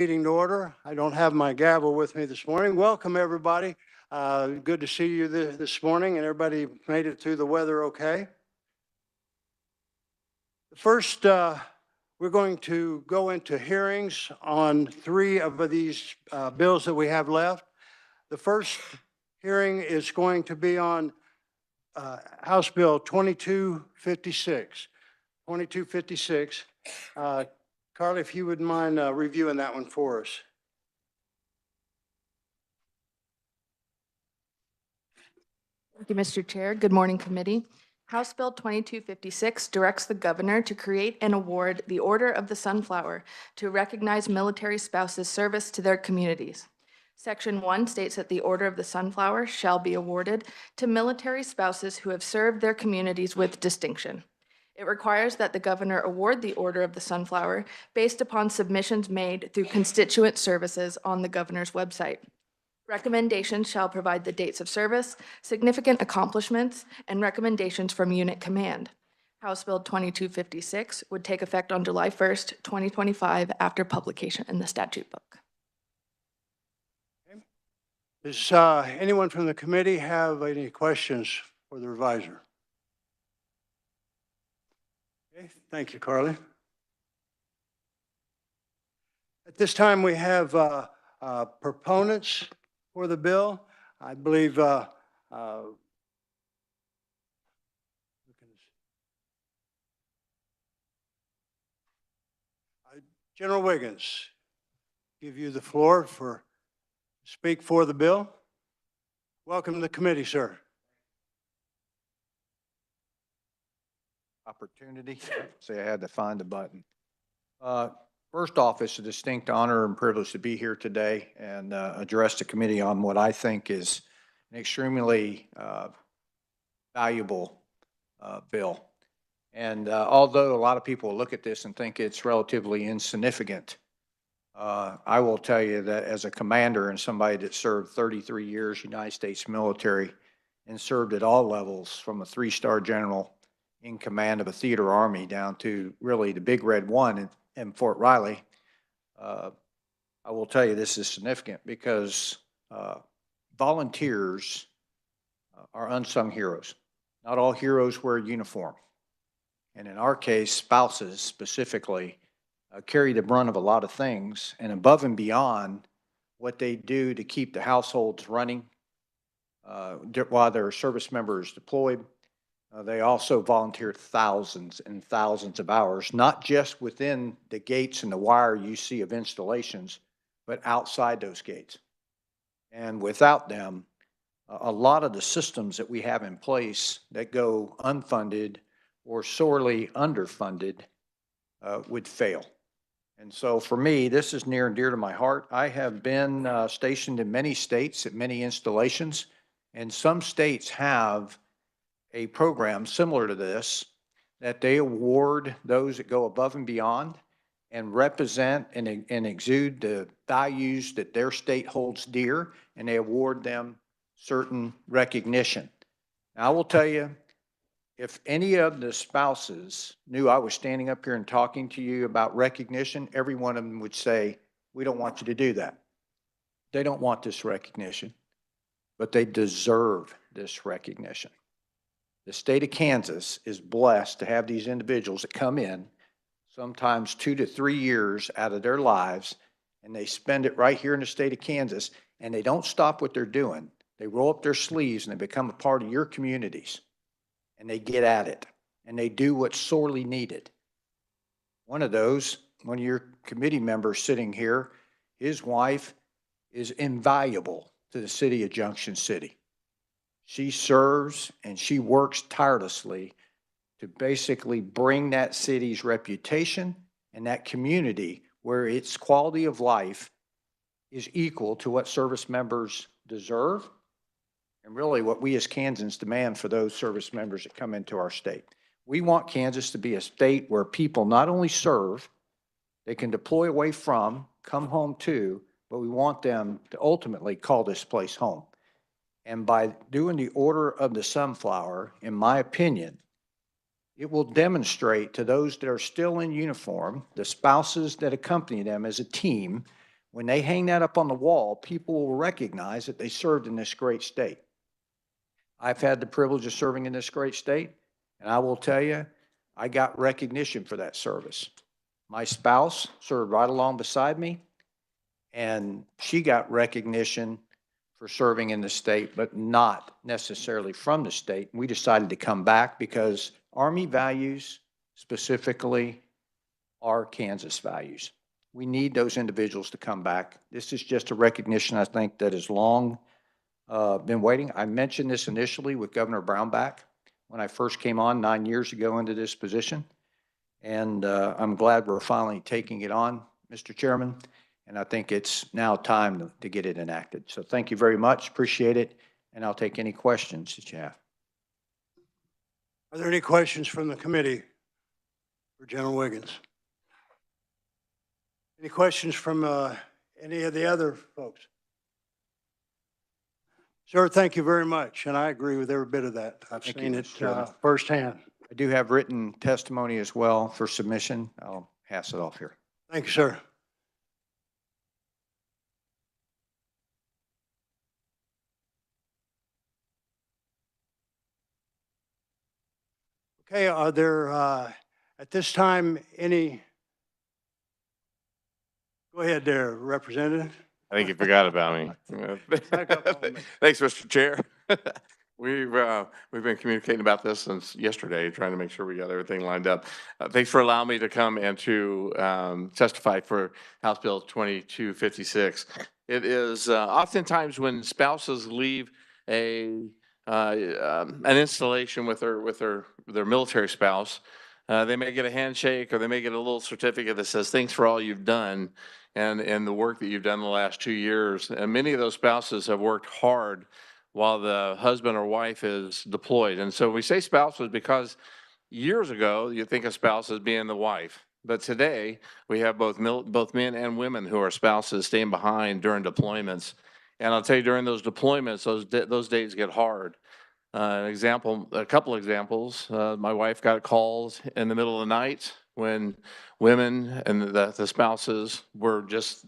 Meeting to order. I don't have my gavel with me this morning. Welcome, everybody. Good to see you this morning, and everybody made it through the weather okay. First, we're going to go into hearings on 3 of these bills that we have left. The first hearing is going to be on House Bill 2256. 2256. Carly, if you wouldn't mind reviewing that one for us. Thank you, Mr. Chair. Good morning, committee. House Bill 2256 directs the governor to create and award the Order of the Sunflower to recognize military spouses' service to their communities. Section 1 states that the Order of the Sunflower shall be awarded to military spouses who have served their communities with distinction. It requires that the governor award the Order of the Sunflower based upon submissions made through constituent services on the governor's website. Recommendations shall provide the dates of service, significant accomplishments, and recommendations from unit command. House Bill 2256 would take effect on July 1st, 2025, after publication in the statute book. Does anyone from the committee have any questions for the revisor? Okay, thank you, Carly. At this time, we have proponents for the bill. I believe General Wiggins, give you the floor for speak for the bill. Welcome to the committee, sir. Opportunity. Say I had to find the button. First off, it's a distinct honor and privilege to be here today and address the committee on what I think is an extremely valuable bill. And although a lot of people look at this and think it's relatively insignificant, I will tell you that as a commander and somebody that served 33 years United States military and served at all levels from a 3-star general in command of a theater army down to really the Big Red One in Fort Riley, I will tell you this is significant because volunteers are unsung heroes. Not all heroes wear a uniform. And in our case, spouses specifically carry the brunt of a lot of things, and above and beyond what they do to keep the households running while their service members deployed. They also volunteer thousands and thousands of hours, not just within the gates and the wire you see of installations, but outside those gates. And without them, a lot of the systems that we have in place that go unfunded or sorely underfunded would fail. And so for me, this is near and dear to my heart. I have been stationed in many states at many installations, and some states have a program similar to this that they award those that go above and beyond and represent and exude the values that their state holds dear, and they award them certain recognition. Now, I will tell you, if any of the spouses knew I was standing up here and talking to you about recognition, every one of them would say, we don't want you to do that. They don't want this recognition, but they deserve this recognition. The state of Kansas is blessed to have these individuals that come in sometimes 2 to 3 years out of their lives, and they spend it right here in the state of Kansas, and they don't stop what they're doing. They roll up their sleeves and they become a part of your communities, and they get at it, and they do what's sorely needed. One of those, one of your committee members sitting here, his wife is invaluable to the city of Junction City. She serves and she works tirelessly to basically bring that city's reputation and that community where its quality of life is equal to what service members deserve and really what we as Kansans demand for those service members that come into our state. We want Kansas to be a state where people not only serve, they can deploy away from, come home to, but we want them to ultimately call this place home. And by doing the Order of the Sunflower, in my opinion, it will demonstrate to those that are still in uniform, the spouses that accompany them as a team, When they hang that up on the wall, people will recognize that they served in this great state. I've had the privilege of serving in this great state, and I will tell you, I got recognition for that service. My spouse served right along beside me, and she got recognition for serving in the state, but not necessarily from the state. We decided to come back because Army values specifically are Kansas values. We need those individuals to come back. This is just a recognition, I think, that has long been waiting. I mentioned this initially with Governor Brownback when I first came on 9 years ago into this position. And I'm glad we're finally taking it on, Mr. Chairman. And I think it's now time to get it enacted. So thank you very much. Appreciate it. And I'll take any questions that you have. Are there any questions from the committee for General Wiggins? Any questions from any of the other folks? Sir, thank you very much, and I agree with every bit of that. I've Thank you, seen it Mr. Chairman. firsthand. I do have written testimony as well for submission. I'll pass it off here. Thank you, sir. Okay, are there at this time any? Go ahead there, Representative. I think you forgot about me. Back up on me. Thanks, Mr. Chair. We've been communicating about this since yesterday, trying to make sure we got everything lined up. Thanks for allowing me to come and to testify for House Bill 2256. It is oftentimes when spouses leave an installation with their military spouse, they may get a handshake or they may get a little certificate that says, thanks for all you've done and the work that you've done the last 2 years. And many of those spouses have worked hard while the husband or wife is deployed. And so we say spouses because years ago, you think of spouse as being the wife. But today, we have both men and women who are spouses staying behind during deployments. And I'll tell you, during those deployments, those days get hard. A couple examples. My wife got calls in the middle of the night when women and the spouses were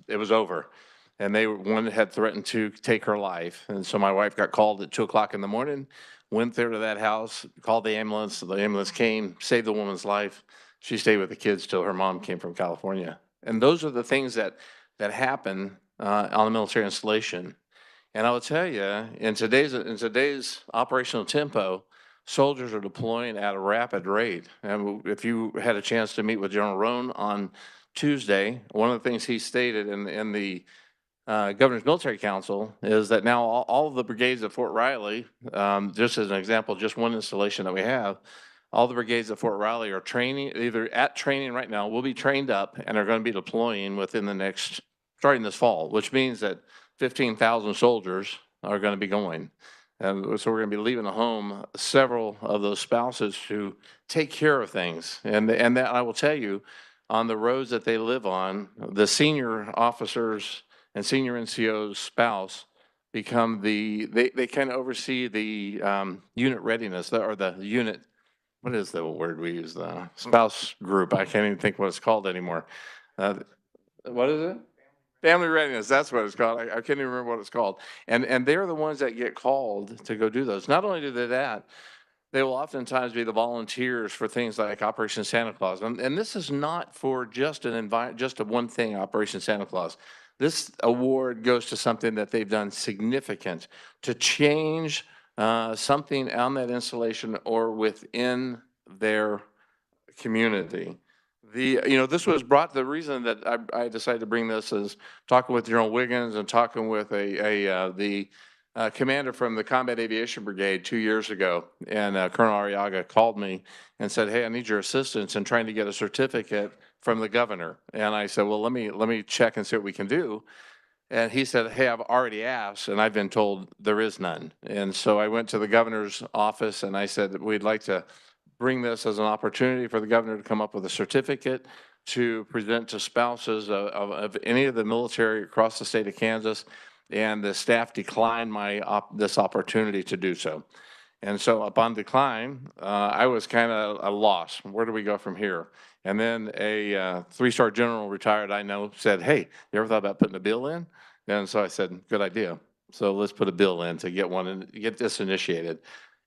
it was over. And one had threatened to take her life. And so my wife got called at 2 o'clock in the morning, went there to that house, called the ambulance. The ambulance came, saved the woman's life. She stayed with the kids till her mom came from California. And those are the things that happen on a military installation. And I will tell you, in today's operational tempo, soldiers are deploying at a rapid rate. And if you had a chance to meet with General Roan on Tuesday, one of the things he stated in the Governor's Military Council is that now all of the brigades at Fort Riley, just as an example, just one installation that we have, all the brigades at Fort Riley are training, either at training right now, will be trained up and are going to be deploying starting this fall, which means that 15,000 soldiers are going to be going. And so we're going to be leaving the home several of those spouses to take care of things. And that I will tell you, on the roads that they live on, the senior officers and senior NCO's spouse become they kind of oversee the unit readiness, or the unit, what is the word we use, the spouse group? I can't even think what it's called anymore. What is it? Family readiness, that's what it's called. I can't even remember what it's called. And they're the ones that get called to go do those. Not only do they that, they will oftentimes be the volunteers for things like Operation Santa Claus. And this is not for just a one thing, Operation Santa Claus. This award goes to something that they've done significant to change something on that installation or within their community. This was the reason that I decided to bring this is talking with General Wiggins and talking with the commander from the Combat Aviation Brigade 2 years ago. And Colonel Arriaga called me and said, hey, I need your assistance in trying to get a certificate from the governor. And I said, well, let me check and see what we can do. And he said, hey, I've already asked and I've been told there is none. And so I went to the governor's office and I said, we'd like to bring this as an opportunity for the governor to come up with a certificate to present to spouses of any of the military across the state of Kansas. And the staff declined this opportunity to do so. And so upon decline, I was kind of a loss. Where do we go from here? And then a three-star general retired, I know, said, hey, you ever thought about putting a bill in? And so I said, good idea. So let's put a bill in to get one and get this initiated.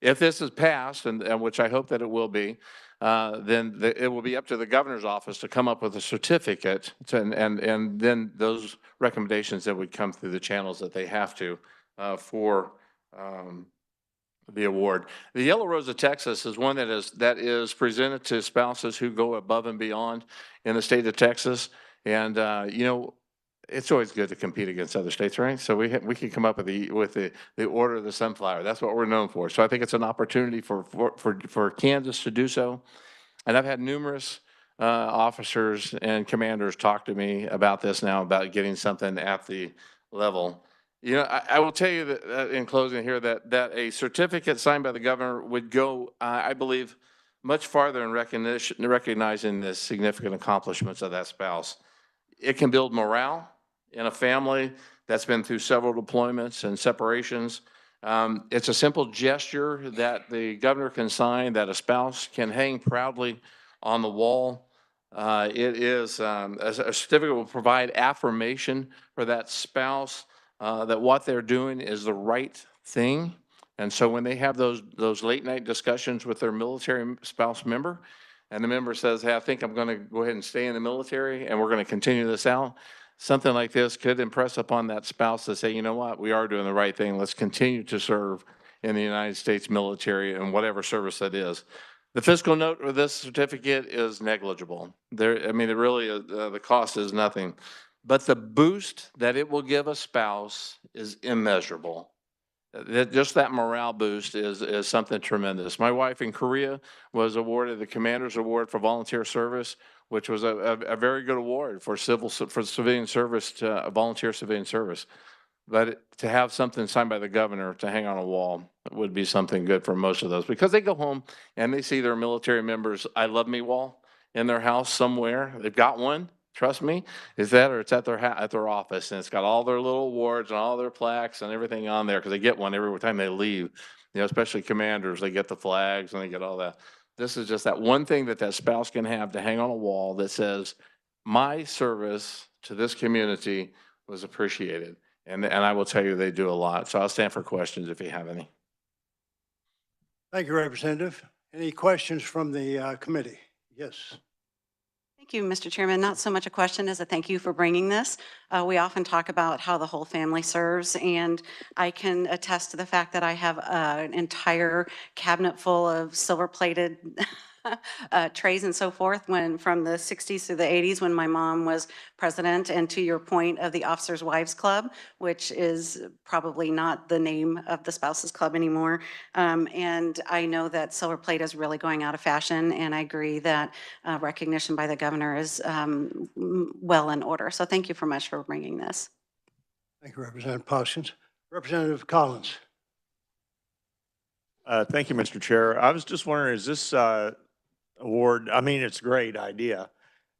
If this is passed, and which I hope that it will be, then it will be up to the governor's office to come up with a certificate, and then those recommendations that would come through the channels that they have to for the award. The Yellow Rose of Texas is one that is presented to spouses who go above and beyond in the state of Texas. And you know, it's always good to compete against other states, right? So we can come up with the Order of the Sunflower. That's what we're known for. So I think it's an opportunity for Kansas to do so. And I've had numerous officers and commanders talk to me about this now, about getting something at the level. You know, I will tell you that in closing here, that a certificate signed by the governor would go, I believe, much farther in recognizing the significant accomplishments of that spouse. It can build morale in a family that's been through several deployments and separations. It's a simple gesture that the governor can sign, that a spouse can hang proudly on the wall. It is a certificate will provide affirmation for that spouse that what they're doing is the right thing. And so when they have those late night discussions with their military spouse member, and the member says, hey, I think I'm going to go ahead and stay in the military and we're going to continue this out, something like this could impress upon that spouse to say, you know what, we are doing the right thing. Let's continue to serve in the United States military and whatever service that is. The fiscal note of this certificate is negligible. I mean, it really, the cost is nothing. But the boost that it will give a spouse is immeasurable. Just that morale boost is something tremendous. My wife in Korea was awarded the Commander's Award for Volunteer Service, which was a very good award for civilian service, to volunteer civilian service. But to have something signed by the governor to hang on a wall would be something good for most of those, because they go home and they see their military members' I love me wall in their house somewhere. They've got one. Trust me, is that, or it's at their office, and it's got all their little awards and all their plaques and everything on there, because they get one every time they leave. You know, especially commanders, they get the flags and they get all that. This is just that one thing that spouse can have to hang on a wall that says, my service to this community was appreciated. And I will tell you, they do a lot. So I'll stand for questions if you have any. Thank you, Representative. Any questions from the committee? Yes. Thank you, Mr. Chairman. Not so much a question as a thank you for bringing this. We often talk about how the whole family serves, and I can attest to the fact that I have an entire cabinet full of silver-plated trays and so forth from the 60s to the 80s when my mom was president, and to your point of the Officers' Wives Club, which is probably not the name of the Spouses Club anymore. And I know that silver plate is really going out of fashion, and I agree that recognition by the governor is well in order. So thank you so much for bringing this. Thank you, Representative Parsons. Representative Collins. Thank you, Mr. Chair. I was just wondering, is this award, I mean, it's a great idea.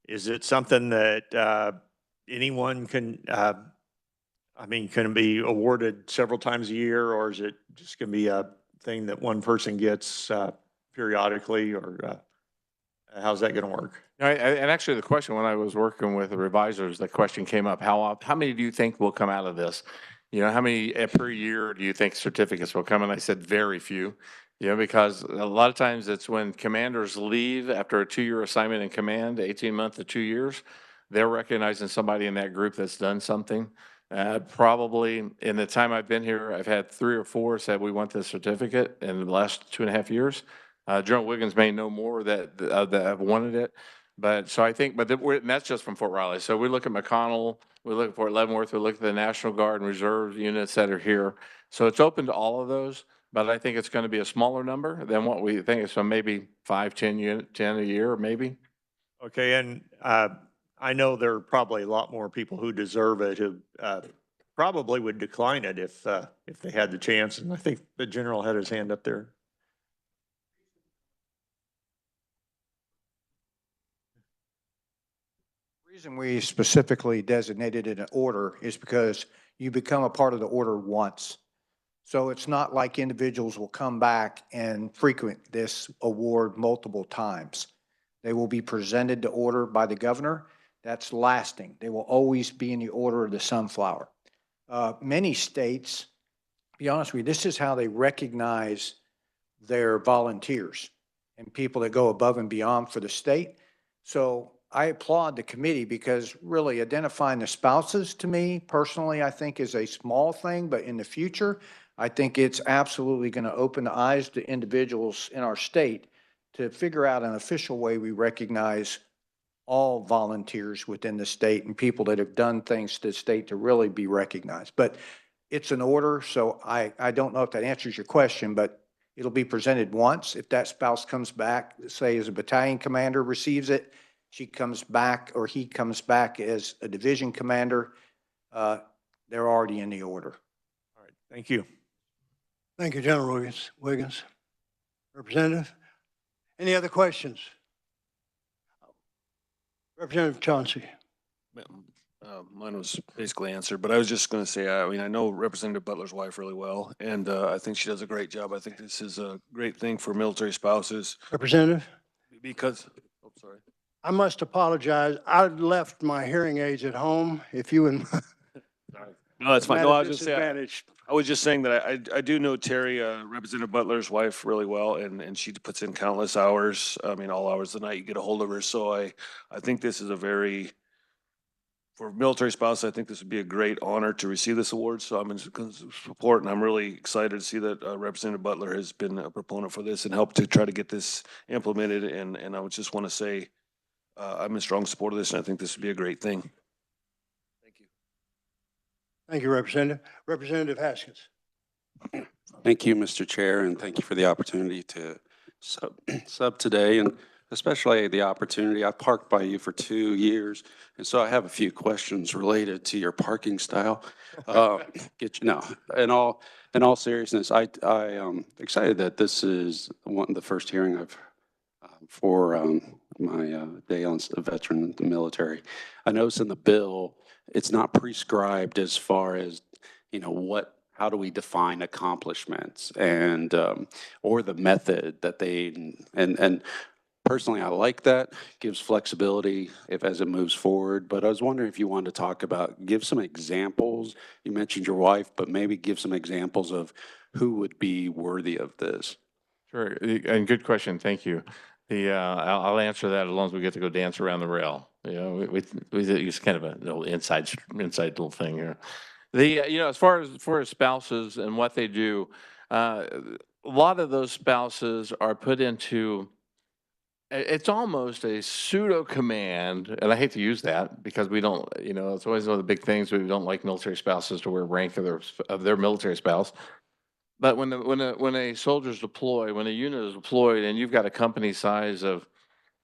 Is it something that anyone can, can it be awarded several times a year, or is it just going to be a thing that one person gets periodically, or how's that going to work? And actually the question, when I was working with the revisers, the question came up, how many do you think will come out of this? You know, how many per year do you think certificates will come? And I said, very few. You know, because a lot of times it's when commanders leave after a 2-year assignment in command, 18 months to 2 years, they're recognizing somebody in that group that's done something. Probably in the time I've been here, I've had 3 or 4 said we want this certificate in the last 2.5 years. General Wiggins may know more that have wanted it. But so I think, and that's just from Fort Riley. So we look at McConnell, we look at Fort Leavenworth, we look at the National Guard and Reserve units that are here. So it's open to all of those. But I think it's going to be a smaller number than what we think. So maybe 5, 10 a year, maybe. Okay, and I know there are probably a lot more people who deserve it who probably would decline it if they had the chance. And I think the general had his hand up there. The reason we specifically designated it an order is because you become a part of the order once. So it's not like individuals will come back and frequent this award multiple times. They will be presented to order by the governor. That's lasting. They will always be in the order of the sunflower. Many states, to be honest with you, this is how they recognize their volunteers and people that go above and beyond for the state. So I applaud the committee because really identifying the spouses to me personally, I think is a small thing, but in the future, I think it's absolutely going to open the eyes to individuals in our state to figure out an official way we recognize all volunteers within the state and people that have done things to the state to really be recognized. But it's an order, so I don't know if that answers your question, but it'll be presented once. If that spouse comes back, say as a battalion commander receives it, she comes back or he comes back as a division commander, they're already in the order. All right, thank you. Thank you, General Wiggins. Representative, any other questions? Representative Chauncey. Mine was basically answered, but I was just going to say, I mean, I know Representative Butler's wife really well, and I think she does a great job. I think this is a great thing for military spouses Representative, because, oh, sorry. I must apologize. I left my hearing aids at home. If you and No, that's fine. No, I was just saying, disadvantage. I was just saying that I do know Terry, Representative Butler's wife really well, and she puts in countless hours. I mean, all hours of the night you get a hold of her. So I think this is a very, for military spouses, I think this would be a great honor to receive this award. So I'm in support, and I'm really excited to see that Representative Butler has been a proponent for this and helped to try to get this implemented. And I would just want to say, I'm in strong support of this, and I think this would be a great thing. Thank you. Thank you, Representative. Representative Haskins. Thank you, Mr. Chair, and thank you for the opportunity to sub today, and especially the opportunity. I've parked by you for 2 years, and so I have a few questions related to your parking style. In all seriousness, I excited that this is the first hearing I've for my day on a veteran in the military. I noticed in the bill, it's not prescribed as far as, how do we define accomplishments and, or the method that and personally, I like that. Gives flexibility as it moves forward. But I was wondering if you wanted to give some examples. You mentioned your wife, but maybe give some examples of who would be worthy of this. Sure, and good question, thank you. I'll answer that as long as we get to go dance around the rail. We it's kind of a little inside little thing here. As far as spouses and what they do, a lot of those spouses are put into, it's almost a pseudo command, and I hate to use that because we don't, it's always one of the big things. We don't like military spouses to wear rank of their military spouse. But when a soldier's deployed, when a unit is deployed, and you've got a company size of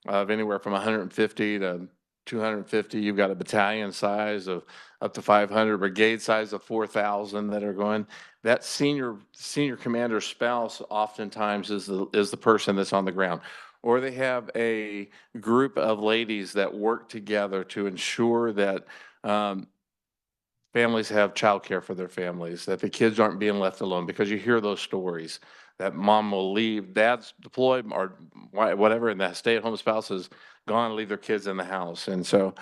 anywhere from 150 to 250, you've got a battalion size of up to 500, brigade size of 4,000 that are going. That senior commander spouse oftentimes is the person that's on the ground, or they have a group of ladies that work together to ensure that. Families have childcare for their families, that the kids aren't being left alone, because you hear those stories that mom will leave, dad's deployed or whatever, and that stay-at-home spouse is gone and leave their kids in the house. And so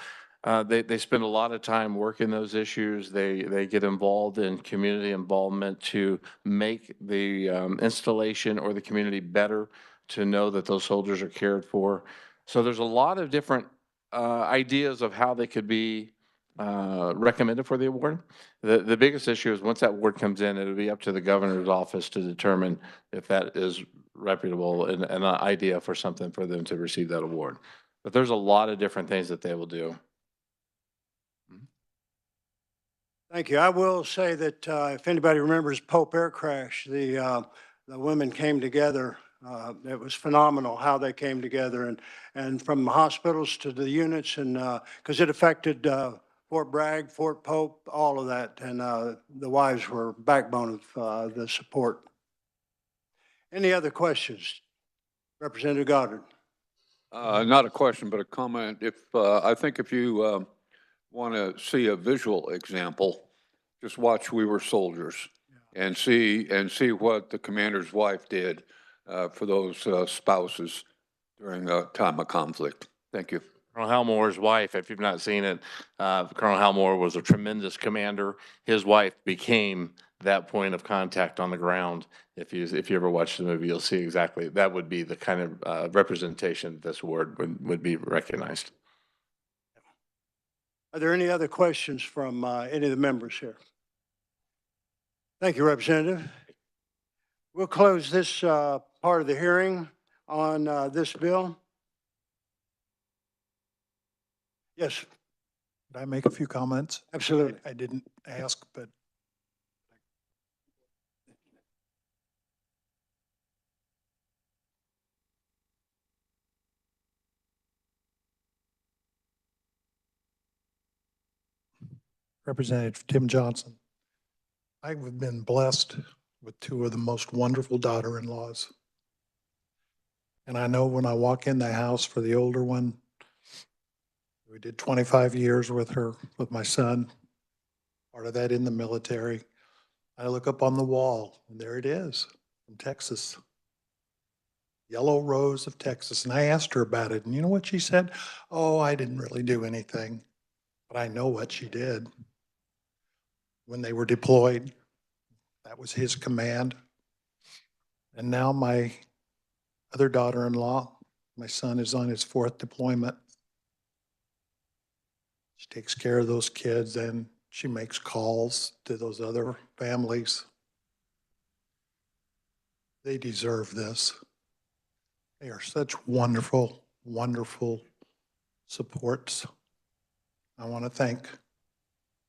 they spend a lot of time working those issues. They get involved in community involvement to make the installation or the community better, to know that those soldiers are cared for. So there's a lot of different ideas of how they could be recommended for the award. The biggest issue is once that award comes in, it'll be up to the governor's office to determine if that is reputable and an idea for something for them to receive that award. But there's a lot of different things that they will do. Thank you. I will say that if anybody remembers Pope Air Crash, the women came together. It was phenomenal how they came together, and from the hospitals to the units, and because it affected Fort Bragg, Fort Pope, all of that, and the wives were backbone of the support. Any other questions? Representative Goddard. Not a question, but a comment. I think if you want to see a visual example, just watch We Were Soldiers. and see what the commander's wife did for those spouses during a time of conflict. Thank you. Colonel Halmore's wife, if you've not seen it, Colonel Halmore was a tremendous commander. His wife became that point of contact on the ground. If you ever watch the movie, you'll see exactly that would be the kind of representation this award would be recognized. Are there any other questions from any of the members here? Thank you, Representative. We'll close this part of the hearing on this bill. Yes, Could I make a few comments? absolutely. I didn't ask, but Representative Tim Johnson, I've been blessed with two of the most wonderful daughter-in-laws. And I know when I walk in the house for the older one, we did 25 years with her, with my son, part of that in the military. I look up on the wall, and there it is, from Texas. Yellow Rose of Texas. And I asked her about it, and you know what she said? Oh, I didn't really do anything, but I know what she did. When they were deployed, that was his command. And now my other daughter-in-law, my son is on his 4th deployment. She takes care of those kids and she makes calls to those other families. They deserve this. They are such wonderful, wonderful supports. I want to thank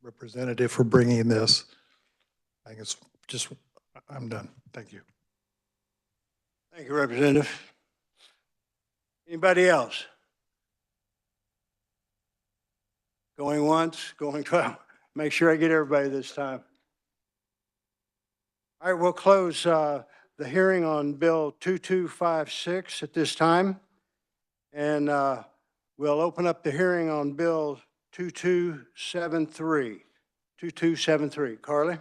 Representative for bringing this. I think it's just, I'm done. Thank you. Thank you, Representative. Anybody else? Going once, going twice. Make sure I get everybody this time. All right, we'll close the hearing on Bill 2256 at this time. And we'll open up the hearing on Bill 2273. 2273. Carly?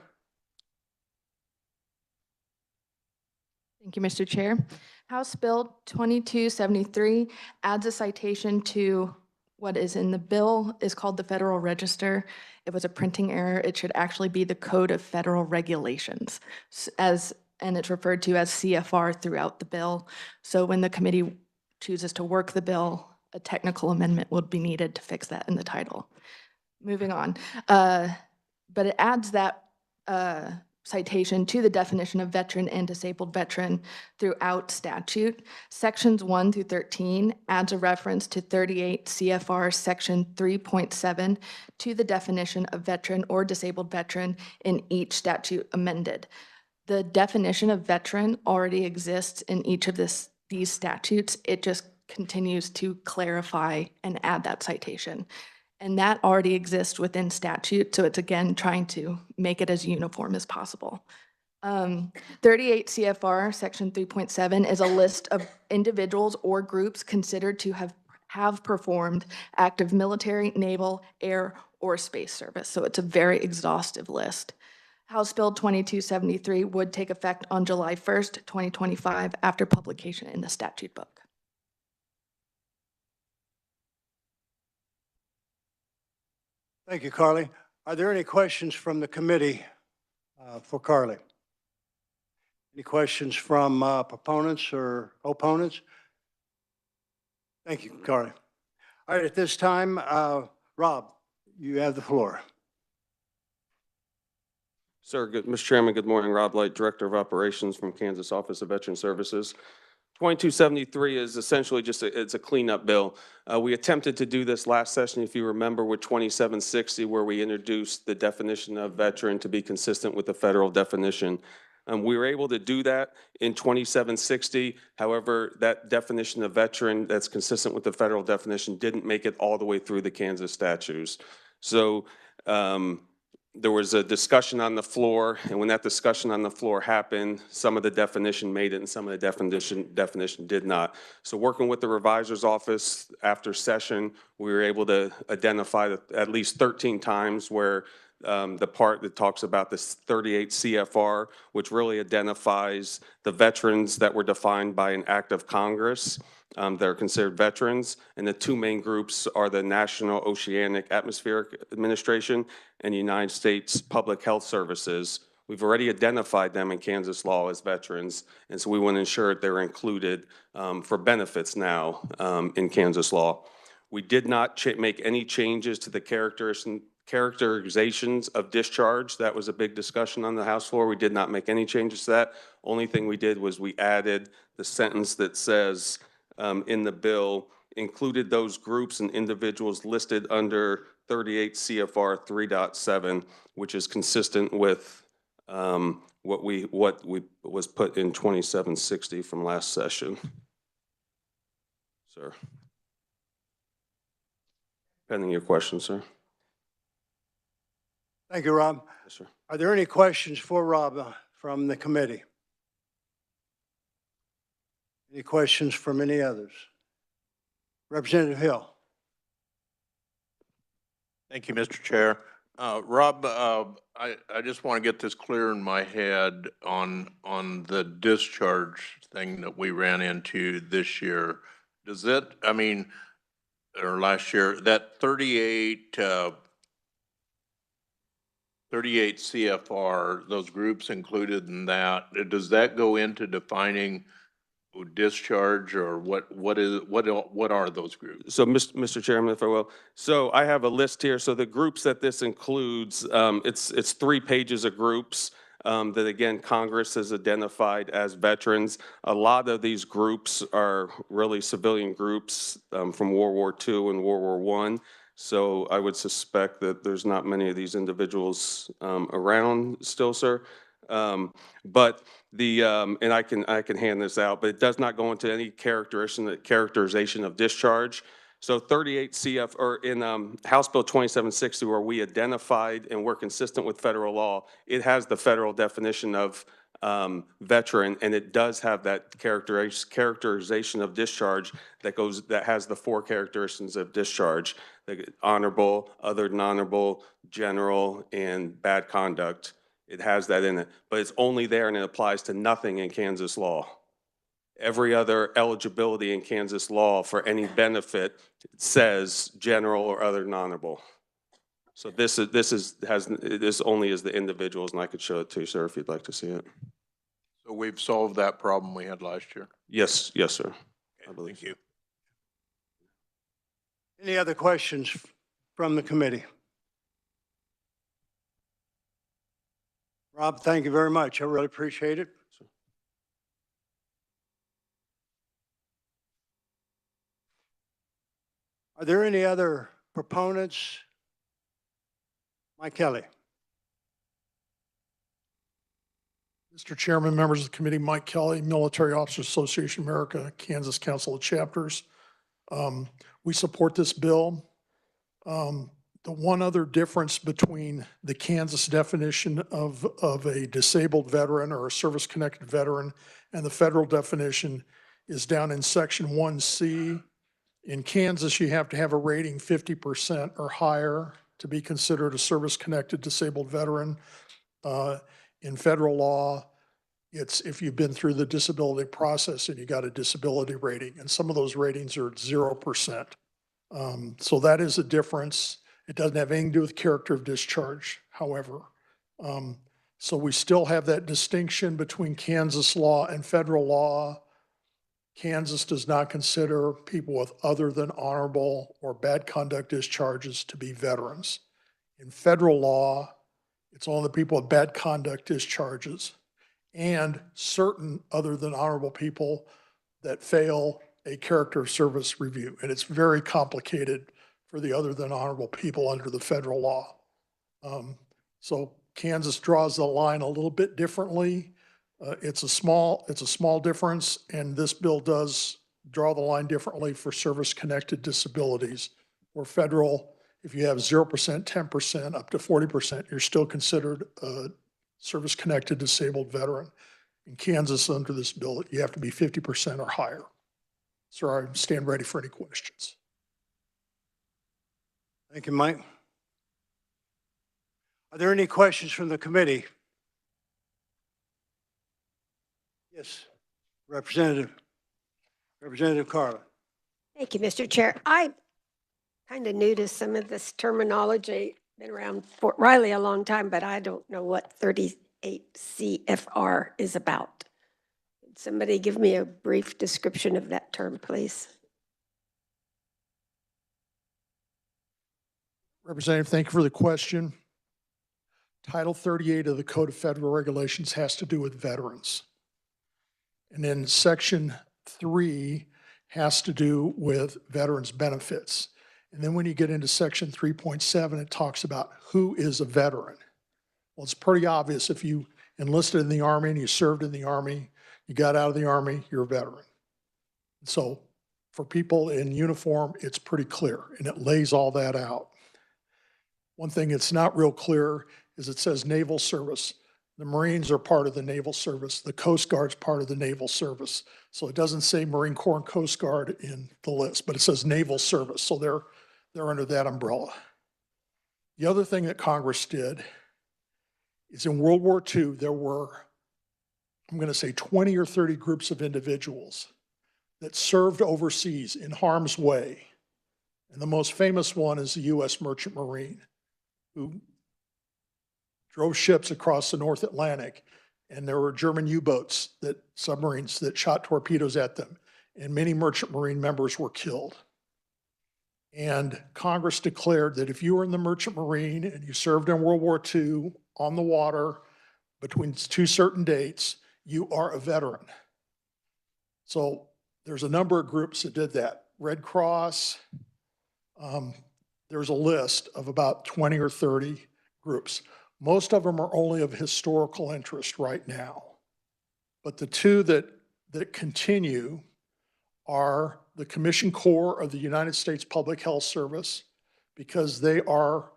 Thank you, Mr. Chair. House Bill 2273 adds a citation to what is in the bill is called the Federal Register. It was a printing error. It should actually be the Code of Federal Regulations, and it's referred to as CFR throughout the bill. So when the committee chooses to work the bill, a technical amendment will be needed to fix that in the title. Moving on. But it adds that citation to the definition of veteran and disabled veteran throughout statute. Sections 1 through 13 adds a reference to 38 CFR section 3.7 to the definition of veteran or disabled veteran in each statute amended. The definition of veteran already exists in each of these statutes. It just continues to clarify and add that citation. And that already exists within statute, so it's again trying to make it as uniform as possible. 38 CFR section 3.7 is a list of individuals or groups considered to have performed active military, naval, air, or space service. So it's a very exhaustive list. House Bill 2273 would take effect on July 1st, 2025 after publication in the statute book. Thank you, Carly. Are there any questions from the committee for Carly? Any questions from proponents or opponents? Thank you, Carly. All right, at this time, Rob, you have the floor. Sir, Mr. Chairman, good morning. Rob Light, Director of Operations from Kansas Office of Veteran Services. 2273 is essentially just it's a cleanup bill. We attempted to do this last session, if you remember, with 2760, where we introduced the definition of veteran to be consistent with the federal definition. We were able to do that in 2760. However, that definition of veteran that's consistent with the federal definition didn't make it all the way through the Kansas statutes. So there was a discussion on the floor, and when that discussion on the floor happened, some of the definition made it and some of the definition did not. So working with the revisor's office after session, we were able to identify at least 13 times where the part that talks about this 38 CFR, which really identifies the veterans that were defined by an act of Congress that are considered veterans. And the two main groups are the National Oceanic Atmospheric Administration and United States Public Health Services. We've already identified them in Kansas law as veterans, and so we want to ensure that they're included for benefits now in Kansas law. We did not make any changes to the characterizations of discharge. That was a big discussion on the House floor. We did not make any changes to that. Only thing we did was we added the sentence that says in the bill, included those groups and individuals listed under 38 CFR 3.7, which is consistent with what was put in 2760 from last session. Sir. Pending your question, sir. Thank you, Rob. Yes, sir. Are there any questions for Rob from the committee? Any questions from any others? Representative Hill. Thank you, Mr. Chair. Rob, I just want to get this clear in my head on the discharge thing that we ran into this year. Does it, I mean, or last year, that 38 CFR, those groups included in that, does that go into defining discharge, or what are those groups? So, Mr. Chairman, if I will, so I have a list here. So the groups that this includes, it's 3 pages of groups that, again, Congress has identified as veterans. A lot of these groups are really civilian groups from World War II and World War I. So I would suspect that there's not many of these individuals around still, sir. But the and I can hand this out, but it does not go into any characterization of discharge. So 38 CF, or in House Bill 2760, where we identified and we're consistent with federal law, it has the federal definition of veteran, and it does have that characterization of discharge that has the 4 characteristics of discharge: honorable, other than honorable, general, and bad conduct. It has that in it, but it's only there and it applies to nothing in Kansas law. Every other eligibility in Kansas law for any benefit says general or other than honorable. So this only is the individuals, and I could show it to you, sir, if you'd like to see it. So we've solved that problem we had last year? Yes, sir. Okay, I believe. thank you. Any other questions from the committee? Rob, thank you very much. I really appreciate it. Are there any other proponents? Mike Kelly. Mr. Chairman, members of the committee, Mike Kelly, Military Officers Association America, Kansas Council of Chapters. We support this bill. The one other difference between the Kansas definition of a disabled veteran or a service-connected veteran and the federal definition is down in section 1C. In Kansas, you have to have a rating 50% or higher to be considered a service-connected disabled veteran. In federal law, it's if you've been through the disability process and you got a disability rating, and some of those ratings are 0%. So that is a difference. It doesn't have anything to do with character of discharge, however. So we still have that distinction between Kansas law and federal law. Kansas does not consider people with other than honorable or bad conduct discharges to be veterans. In federal law, it's only the people with bad conduct discharges and certain other than honorable people that fail a character of service review. And it's very complicated for the other than honorable people under the federal law. So Kansas draws the line a little bit differently. It's a small difference, and this bill does draw the line differently for service-connected disabilities. Where federal, if you have 0%, 10%, up to 40%, you're still considered a service-connected disabled veteran. In Kansas, under this bill, you have to be 50% or higher. Sir, I stand ready for any questions. Thank you, Mike. Are there any questions from the committee? Yes, Representative Carla. Thank you, Mr. Chair. I'm kind of new to some of this terminology. Been around Fort Riley a long time, but I don't know what 38 CFR is about. Could somebody give me a brief description of that term, please? Representative, thank you for the question. Title 38 of the Code of Federal Regulations has to do with veterans. And then Section 3 has to do with veterans benefits. And then when you get into Section 3.7, it talks about who is a veteran. Well, it's pretty obvious if you enlisted in the Army and you served in the Army, you got out of the Army, you're a veteran. So for people in uniform, it's pretty clear, and it lays all that out. One thing that's not real clear is it says naval service. The Marines are part of the naval service. The Coast Guard's part of the naval service. So it doesn't say Marine Corps and Coast Guard in the list, but it says naval service. So they're under that umbrella. The other thing that Congress did is in World War II, there were, I'm going to say 20 or 30 groups of individuals that served overseas in harm's way. And the most famous one is the U.S. Merchant Marine, who drove ships across the North Atlantic, and there were German U-boats, submarines that shot torpedoes at them, and many Merchant Marine members were killed. And Congress declared that if you were in the Merchant Marine and you served in World War II on the water between two certain dates, you are a veteran. So there's a number of groups that did that. Red Cross, there's a list of about 20 or 30 groups. Most of them are only of historical interest right now. But the two that continue are the Commissioned Corps of the United States Public Health Service, because they are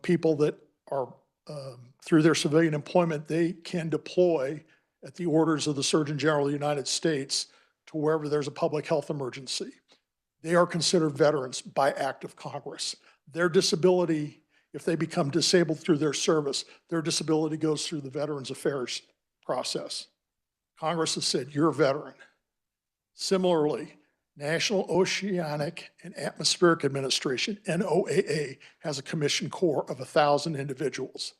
people that are, through their civilian employment, they can deploy at the orders of the Surgeon General of the United States to wherever there's a public health emergency. They are considered veterans by act of Congress. Their disability, if they become disabled through their service, their disability goes through the Veterans Affairs process. Congress has said, you're a veteran. Similarly, National Oceanic and Atmospheric Administration, NOAA, has a commissioned corps of 1,000 individuals.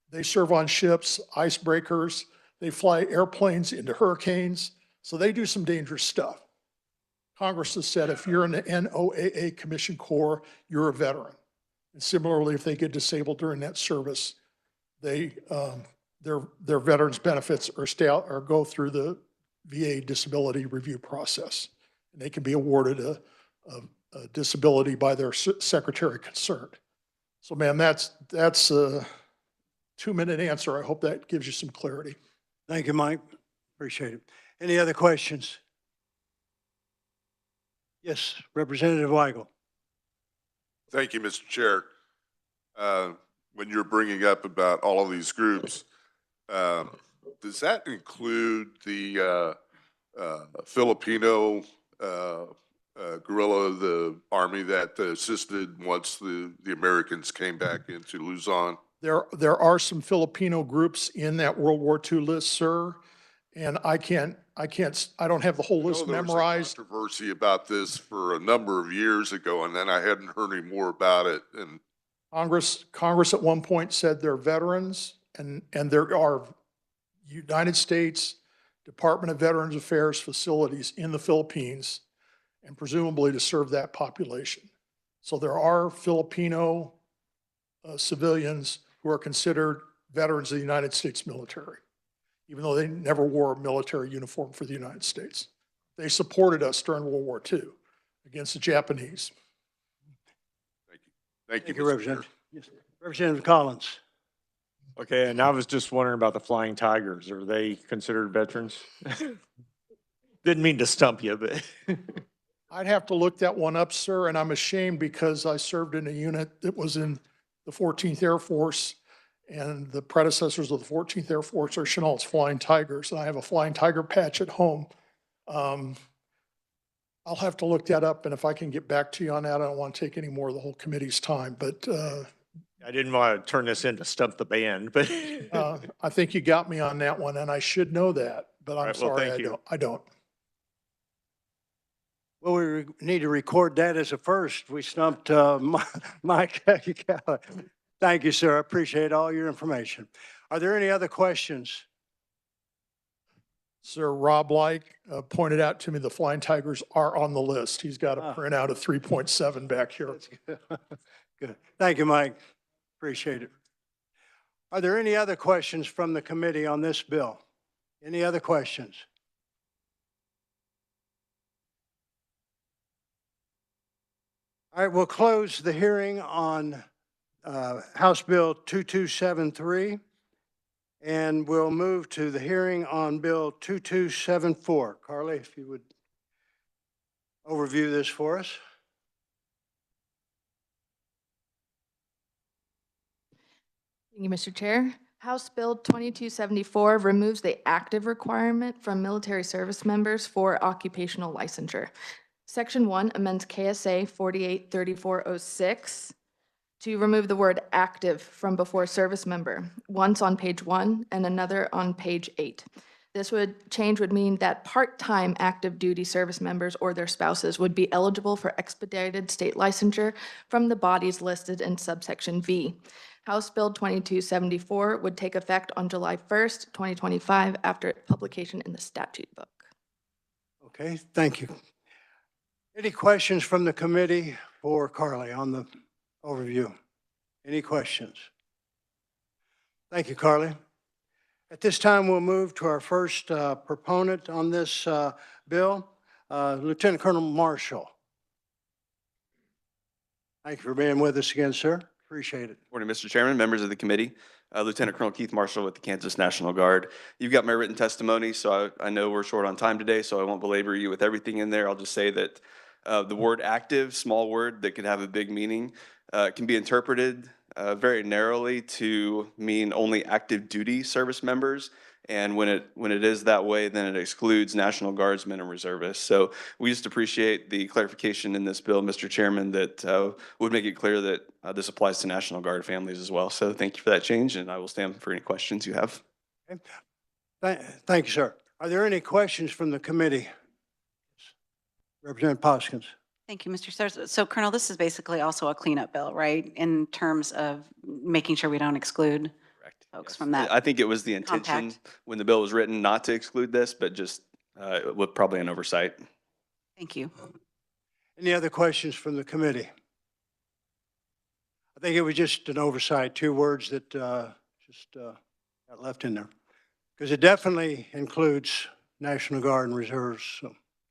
They serve on ships, icebreakers, they fly airplanes into hurricanes, so they do some dangerous stuff. Congress has said if you're in the NOAA commissioned corps, you're a veteran. And similarly, if they get disabled during that service, their veterans benefits are go through the VA disability review process. And they can be awarded a disability by their secretary concerned. So ma'am, that's a 2-minute answer. I hope that gives you some clarity. Thank you, Mike. Appreciate it. Any other questions? Yes, Representative Weigel. Thank you, Mr. Chair. When you're bringing up about all of these groups, does that include the Filipino guerrilla, the army that assisted once the Americans came back into Luzon? There are some Filipino groups in that World War II list, sir, and I don't have the whole list memorized. There was a controversy about this for a number of years ago, and then I hadn't heard any more about it. And Congress at one point said they're veterans, and there are United States Department of Veterans Affairs facilities in the Philippines, and presumably to serve that population. So there are Filipino civilians who are considered veterans of the United States military, even though they never wore a military uniform for the United States. They supported us during World War II against the Japanese. Thank you, Mr. Mr. Representative. Yes, Representative Collins. Okay, and I was just wondering about the Flying Tigers. Are they considered veterans? Didn't mean to stump you, but. I'd have to look that one up, sir, and I'm ashamed because I served in a unit that was in the 14th Air Force, and the predecessors of the 14th Air Force are Chennault's Flying Tigers, and I have a Flying Tiger patch at home. I'll have to look that up, and if I can get back to you on that, I don't want to take any more of the whole committee's time, but I didn't want to turn this into stump the band, but. I think you got me on that one, and I should know that, but I'm right, well, sorry, thank I you. don't. I don't. Well, we need to record that as a first. We stumped Mike. Thank you, sir. I appreciate all your information. Are there any other questions? Sir Rob Like pointed out to me the Flying Tigers are on the list. He's got a Ah. printout of 3.7 back here. That's good. Good. Thank you, Mike. Appreciate it. Are there any other questions from the committee on this bill? Any other questions? All right, we'll close the hearing on House Bill 2273, and we'll move to the hearing on Bill 2274. Carly, if you would overview this for us. Thank you, Mr. Chair. House Bill 2274 removes the active requirement from military service members for occupational licensure. Section 1 amends KSA 483406 to remove the word active from before service member, once on page 1 and another on page 8. This change would mean that part-time active duty service members or their spouses would be eligible for expedited state licensure from the bodies listed in subsection V. House Bill 2274 would take effect on July 1st, 2025 after publication in the statute book. Okay, thank you. Any questions from the committee for Carly on the overview? Any questions? Thank you, Carly. At this time, we'll move to our first proponent on this bill, Lieutenant Colonel Marshall. Thank you for being with us again, sir. Appreciate it. Morning, Mr. Chairman, members of the committee. Lieutenant Colonel Keith Marshall with the Kansas National Guard. You've got my written testimony, so I know we're short on time today, so I won't belabor you with everything in there. I'll just say that the word active, small word that could have a big meaning, can be interpreted very narrowly to mean only active duty service members. And when it is that way, then it excludes National Guardsmen and reservists. So we just appreciate the clarification in this bill, Mr. Chairman, that would make it clear that this applies to National Guard families as well. So thank you for that change, and I will stand for any questions you have. Okay. Thank you, sir. Are there any questions from the committee? Representative Poskins. Thank you, Mr. Stars. So Colonel, this is basically also a cleanup bill, right? In terms of making sure we don't exclude folks from that. I think it was the intention when the bill was written not to exclude this, but just with probably an oversight. Thank you. Any other questions from the committee? I think it was just an oversight, 2 words that just got left in there. Because it definitely includes National Guard and reserves. So,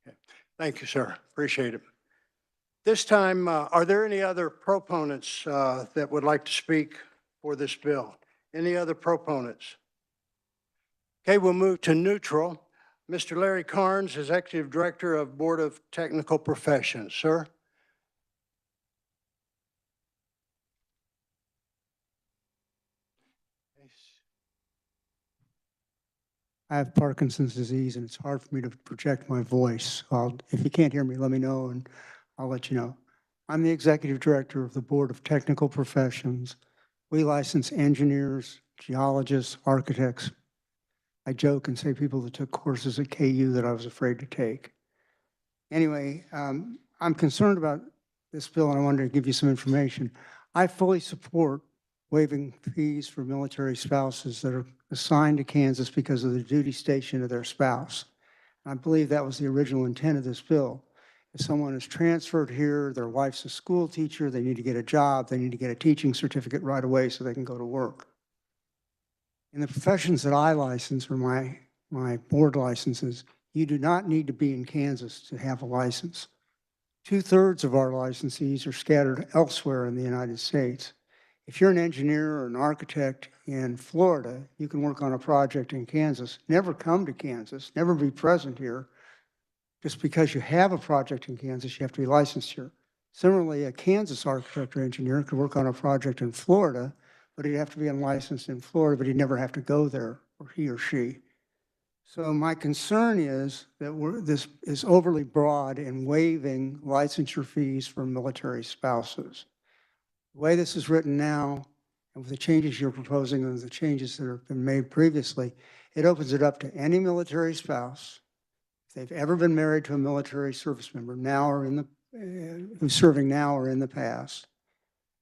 okay. Thank you, sir. Appreciate it. This time, are there any other proponents that would like to speak for this bill? Any other proponents? Okay, we'll move to neutral. Mr. Larry Carnes, Executive Director of Board of Technical Professions. Sir? I have Parkinson's disease, and it's hard for me to project my voice. If you can't hear me, let me know, and I'll let you know. I'm the Executive Director of the Board of Technical Professions. We license engineers, geologists, architects. I joke and say people that took courses at KU that I was afraid to take. Anyway, I'm concerned about this bill, and I wanted to give you some information. I fully support waiving fees for military spouses that are assigned to Kansas because of the duty station of their spouse. I believe that was the original intent of this bill. If someone is transferred here, their wife's a school teacher, they need to get a job, they need to get a teaching certificate right away so they can go to work. In the professions that I license, or my board licenses, you do not need to be in Kansas to have a license. 2/3 of our licensees are scattered elsewhere in the United States. If you're an engineer or an architect in Florida, you can work on a project in Kansas, never come to Kansas, never be present here. Just because you have a project in Kansas, you have to be licensed here. Similarly, a Kansas architect or engineer could work on a project in Florida, but he'd have to be unlicensed in Florida, but he'd never have to go there, or he or she. So my concern is that this is overly broad in waiving licensure fees for military spouses. The way this is written now, and with the changes you're proposing and the changes that have been made previously, it opens it up to any military spouse, if they've ever been married to a military service member now or in the, who's serving now or in the past,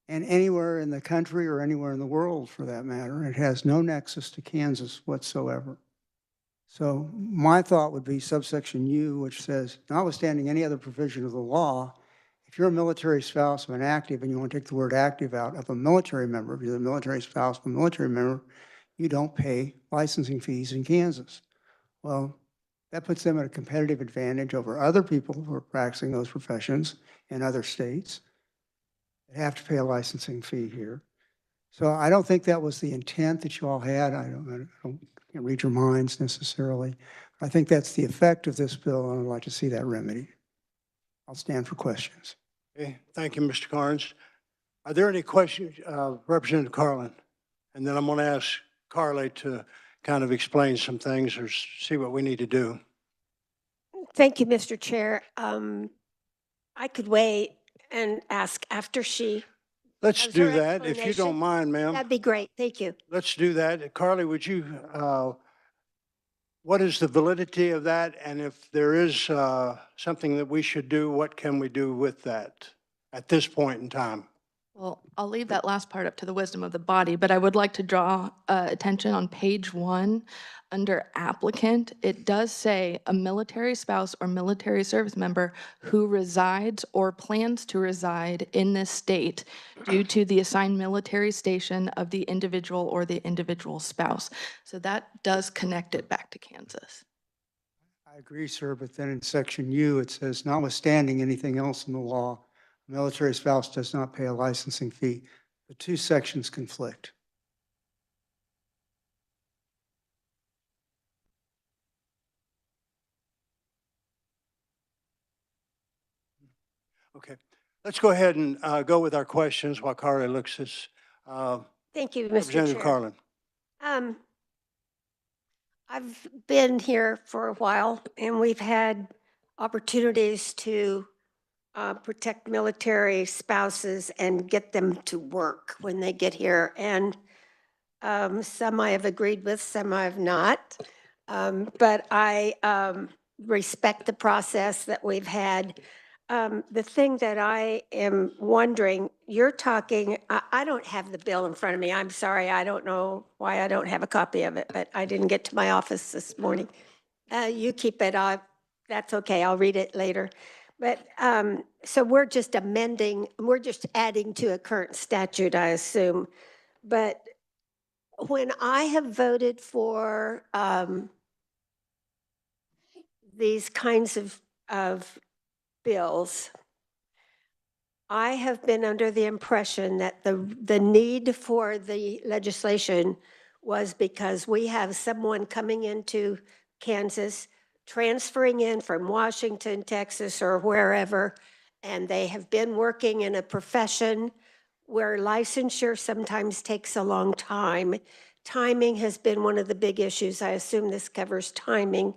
and anywhere in the country or anywhere in the world for that matter. It has no nexus to Kansas whatsoever. So my thought would be subsection U, which says, notwithstanding any other provision of the law, if you're a military spouse of an active, and you want to take the word active out, of a military member, if you're the military spouse of a military member, you don't pay licensing fees in Kansas. Well, that puts them at a competitive advantage over other people who are practicing those professions in other states that have to pay a licensing fee here. So I don't think that was the intent that you all had. I can't read your minds necessarily. I think that's the effect of this bill, and I'd like to see that remedied. I'll stand for questions. Okay, thank you, Mr. Carnes. Are there any questions, Representative Carlin? And then I'm going to ask Carly to kind of explain some things or see what we need to do. Thank you, Mr. Chair. I could wait and ask after she. Let's has do her that, if you don't explanation. mind, ma'am. That'd be great. Thank you. Let's do that. Carly, would you, what is the validity of that? And if there is something that we should do, what can we do with that at this point in time? Well, I'll leave that last part up to the wisdom of the body, but I would like to draw attention on page 1 under applicant. It does say a military spouse or military service member who resides or plans to reside in this state due to the assigned military station of the individual or the individual spouse. So that does connect it back to Kansas. I agree, sir, but then in section U, it says, notwithstanding anything else in the law, a military spouse does not pay a licensing fee. The two sections conflict. Okay, let's go ahead and go with our questions while Carly looks this. Thank you, Mr. Representative Chair. Carlin. I've been here for a while, and we've had opportunities to protect military spouses and get them to work when they get here. And some I have agreed with, some I have not. But I respect the process that we've had. The thing that I am wondering, you're talking, I don't have the bill in front of me. I'm sorry, I don't know why I don't have a copy of it, but I didn't get to my office this morning. You keep it, that's okay, I'll read it later. But so we're just amending, we're just adding to a current statute, I assume. But when I have voted for these kinds of bills, I have been under the impression that the need for the legislation was because we have someone coming into Kansas, transferring in from Washington, Texas, or wherever, and they have been working in a profession where licensure sometimes takes a long time. Timing has been one of the big issues. I assume this covers timing.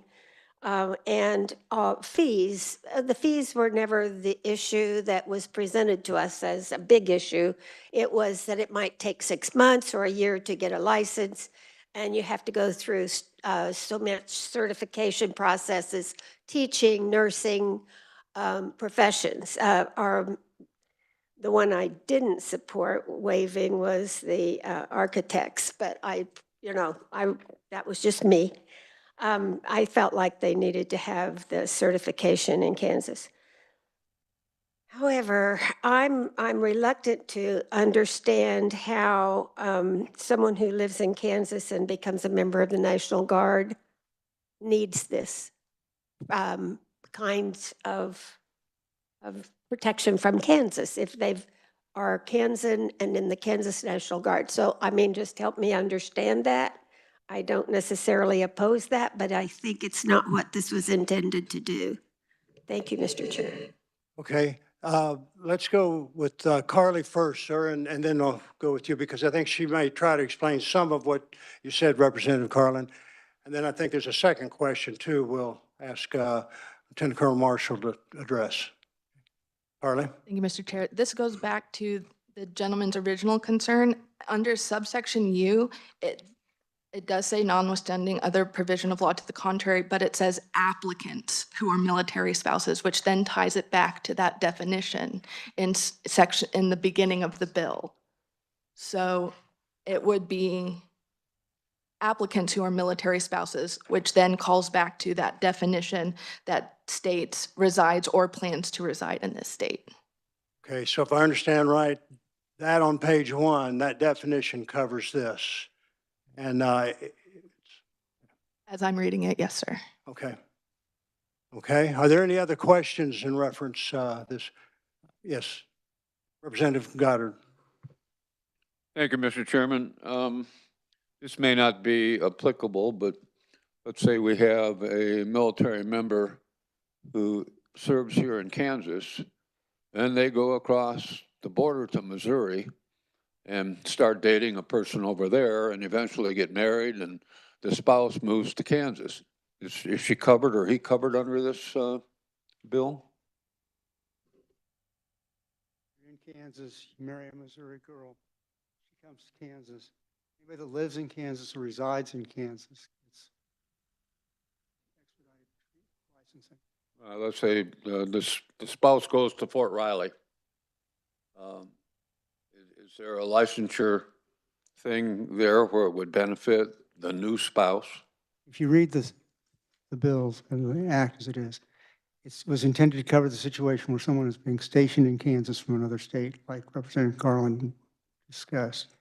And fees. The fees were never the issue that was presented to us as a big issue. It was that it might take 6 months or a year to get a license, and you have to go through so much certification processes, teaching, nursing, professions. The one I didn't support waiving was the architects, but that was just me. I felt like they needed to have the certification in Kansas. However, I'm reluctant to understand how someone who lives in Kansas and becomes a member of the National Guard needs this kind of protection from Kansas if they are Kansan and in the Kansas National Guard. So, I mean, just help me understand that. I don't necessarily oppose that, but I think it's not what this was intended to do. Thank you, Mr. Chair. Okay, let's go with Carly first, sir, and then I'll go with you because I think she may try to explain some of what you said, Representative Carlin. And then I think there's a second question too we'll ask Lieutenant Colonel Marshall to address. Carly? Thank you, Mr. Chair. This goes back to the gentleman's original concern, under subsection U, it does say notwithstanding other provision of law to the contrary, but it says applicants who are military spouses, which then ties it back to that definition in section, in the beginning of the bill. So it would be applicants who are military spouses, which then calls back to that definition that states resides or plans to reside in this state. Okay, so if I understand right, that on page 1, that definition covers this. And, As I'm reading it, yes, sir. okay. Okay, are there any other questions in reference this? Yes, Representative Goddard. Thank you, Mr. Chairman. This may not be applicable, but let's say we have a military member who serves here in Kansas, and they go across the border to Missouri and start dating a person over there and eventually get married, and the spouse moves to Kansas. Is she covered or he covered under this bill? You're in Kansas, you marry a Missouri girl, she comes to Kansas. Anybody that lives in Kansas or resides in Kansas, it's expedited licensing. Let's say the spouse goes to Fort Riley. Is there a licensure thing there where it would benefit the new spouse? If you read the bills and the act as it is, it was intended to cover the situation where someone is being stationed in Kansas from another state, like Representative Garland discussed.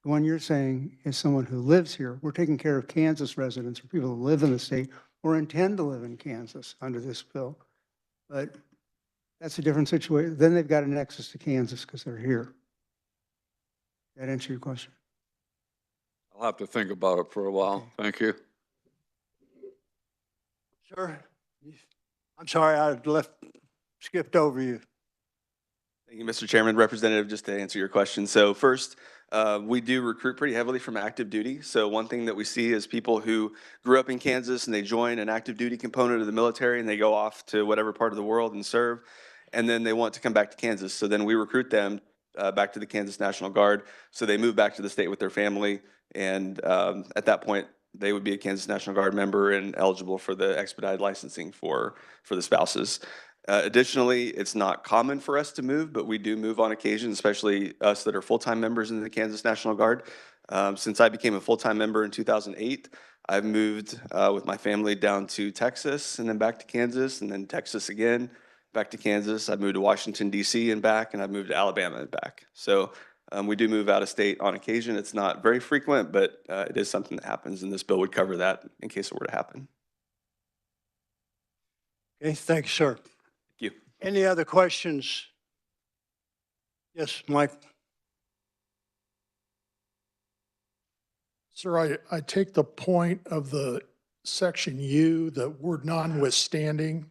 The one you're saying is someone who lives here. We're taking care of Kansas residents or people who live in the state or intend to live in Kansas under this bill. But that's a different situation. Then they've got a nexus to Kansas because they're here. That answer your question? I'll have to think about it for a while. Okay. Thank you. Sir, I'm sorry, I skipped over you. Thank you, Mr. Chairman. Representative, just to answer your question. So first, we do recruit pretty heavily from active duty. So one thing that we see is people who grew up in Kansas and they join an active duty component of the military and they go off to whatever part of the world and serve, and then they want to come back to Kansas. So then we recruit them back to the Kansas National Guard. So they move back to the state with their family, and at that point, they would be a Kansas National Guard member and eligible for the expedited licensing for the spouses. Additionally, it's not common for us to move, but we do move on occasion, especially us that are full-time members in the Kansas National Guard. Since I became a full-time member in 2008, I've moved with my family down to Texas and then back to Kansas and then Texas again, back to Kansas. I've moved to Washington, D.C. and back, and I've moved to Alabama and back. So we do move out of state on occasion. It's not very frequent, but it is something that happens, and this bill would cover that in case it were to happen. Okay, thank you, sir. Thank you. Any other questions? Yes, Mike. Sir, I take the point of the section U, the word notwithstanding.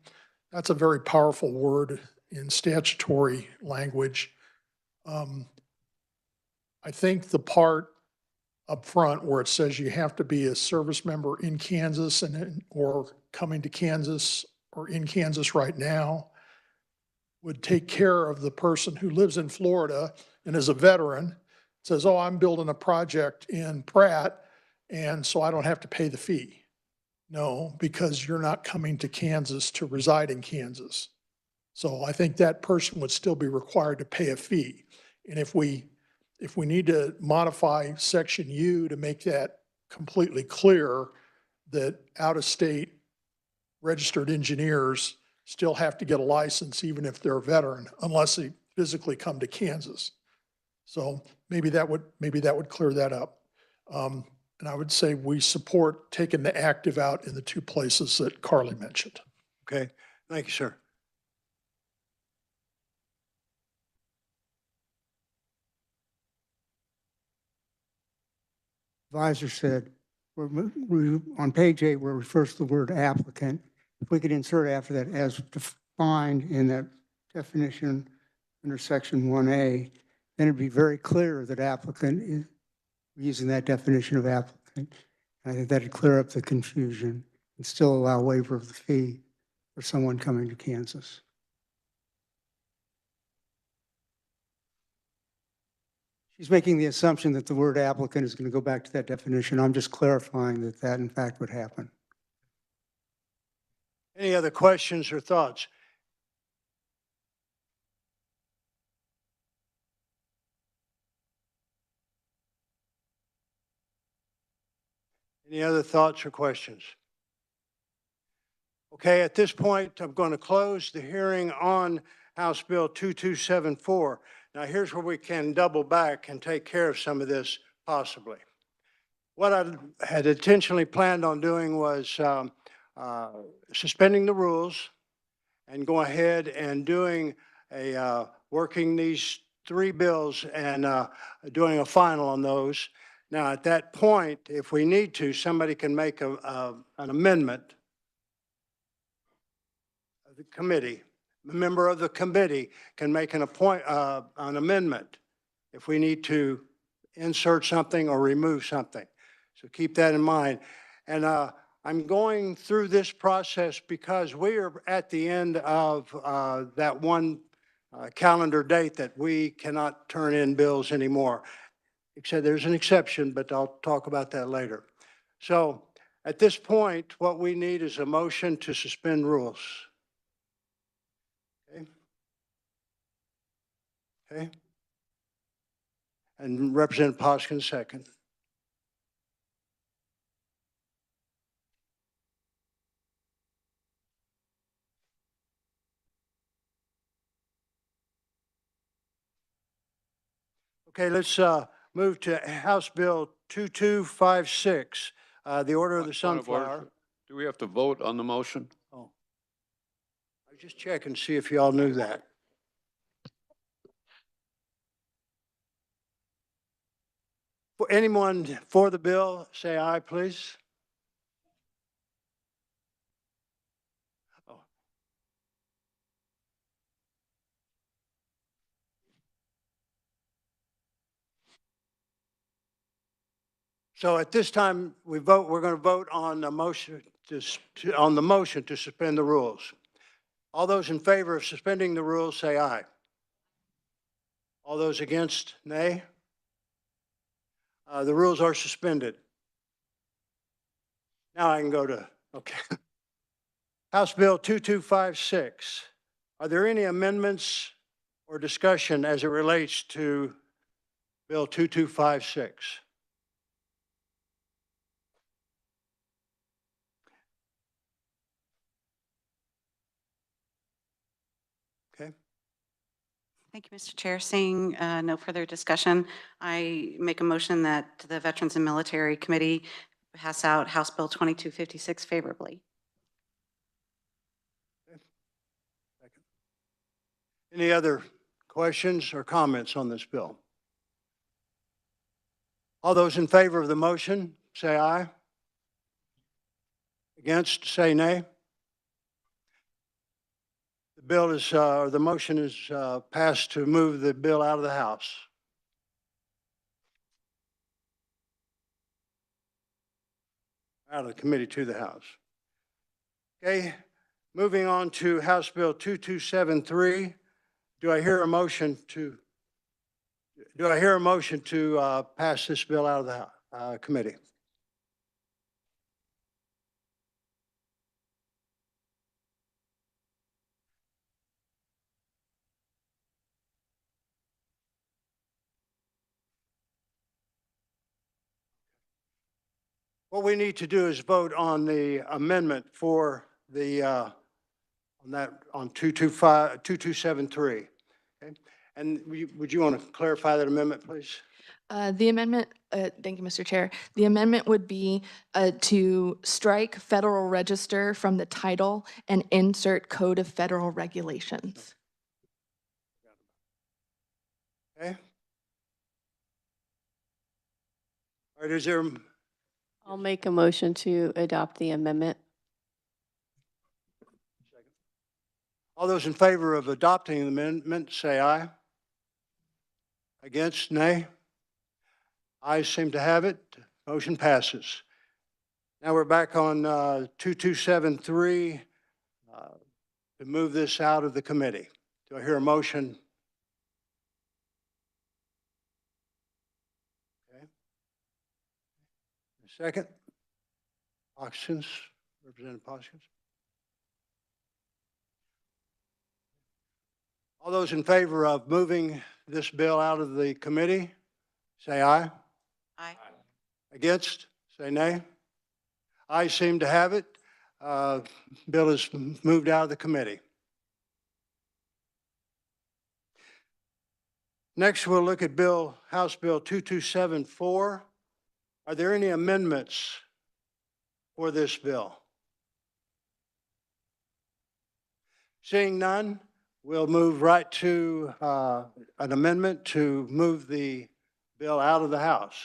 That's a very powerful word in statutory language. I think the part up front where it says you have to be a service member in Kansas or coming to Kansas or in Kansas right now would take care of the person who lives in Florida and is a veteran, says, oh, I'm building a project in Pratt, and so I don't have to pay the fee. No, because you're not coming to Kansas to reside in Kansas. So I think that person would still be required to pay a fee. And if we need to modify section U to make that completely clear that out-of-state registered engineers still have to get a license even if they're a veteran, unless they physically come to Kansas. So maybe that would clear that up. And I would say we support taking the active out in the two places that Carly mentioned. Okay, thank you, sir. Advisor said, on page 8, where it refers to the word applicant, if we could insert after that as defined in that definition under section 1A, then it'd be very clear that applicant is using that definition of applicant. I think that'd clear up the confusion and still allow waiver of the fee for someone coming to Kansas. she's making the assumption that the word applicant is going to go back to that definition. I'm just clarifying that that in fact would happen. Any other questions or thoughts? Any other thoughts or questions? Okay, at this point, I'm going to close the hearing on House Bill 2274. Now, here's where we can double back and take care of some of this possibly. What I had intentionally planned on doing was suspending the rules and go ahead and doing working these three bills and doing a final on those. Now, at that point, if we need to, somebody can make an amendment of the committee. A member of the committee can make an amendment if we need to insert something or remove something. So keep that in mind. And I'm going through this process because we are at the end of that one calendar date that we cannot turn in bills anymore. Except there's an exception, but I'll talk about that later. So at this point, what we need is a motion to suspend rules. Okay. Okay. And Representative Hoskins, second. Okay, let's move to House Bill 2256, the order of the Point of order. sunflower. Do we have to vote on the motion? Oh, I just check and see if y'all knew that. For anyone for the bill, say aye, please. Oh. So at this time, we're going to vote on the motion to suspend the rules. All those in favor of suspending the rules, say aye. All those against, nay. The rules are suspended. Now I can go to, okay. House Bill 2256. Are there any amendments or discussion as it relates to Bill 2256? Okay. Thank you, Mr. Chair. Seeing no further discussion, I make a motion that the Veterans and Military Committee pass out House Bill 2256 favorably. Any other questions or comments on this bill? All those in favor of the motion, say aye. Against, say nay. The bill is, the motion is passed to move the bill out of the House. Out of the committee to the House. Okay, moving on to House Bill 2273. Do I hear a motion to pass this bill out of the committee? What we need to do is vote on the amendment for the on 2273. Okay, and would you want to clarify that amendment, please? The amendment, thank you, Mr. Chair. The amendment would be to strike Federal Register from the title and insert Code of Federal Regulations. Okay. All right, is there? I'll make a motion to adopt the amendment. All those in favor of adopting the amendment, say aye. Against, nay. Ayes seem to have it. Motion passes. Now we're back on 2273 to move this out of the committee. Do I hear a motion? Second? Auctions, Representative Hoskins. All those in favor of moving this bill out of the committee, say aye. Aye. Against, say nay. Ayes seem to have it. Bill is moved out of the committee. Next, we'll look at House Bill 2274. Are there any amendments for this bill? Seeing none, we'll move right to an amendment to move the bill out of the House.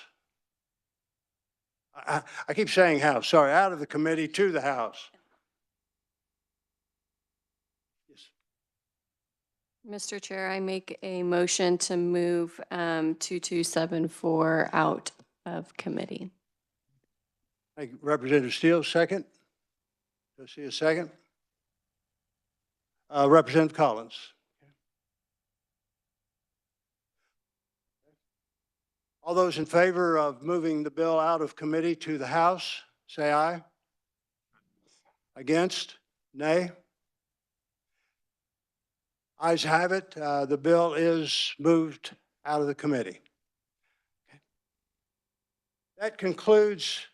I keep saying House, sorry, out of the committee to the House. Yes. Mr. Chair, I make a motion to move 2274 out of committee. Thank you. Representative Steele, second. Do I see a second? Representative Collins. All those in favor of moving the bill out of committee to the House, say aye. Against? Nay? Ayes have it. The bill is moved out of the committee. That concludes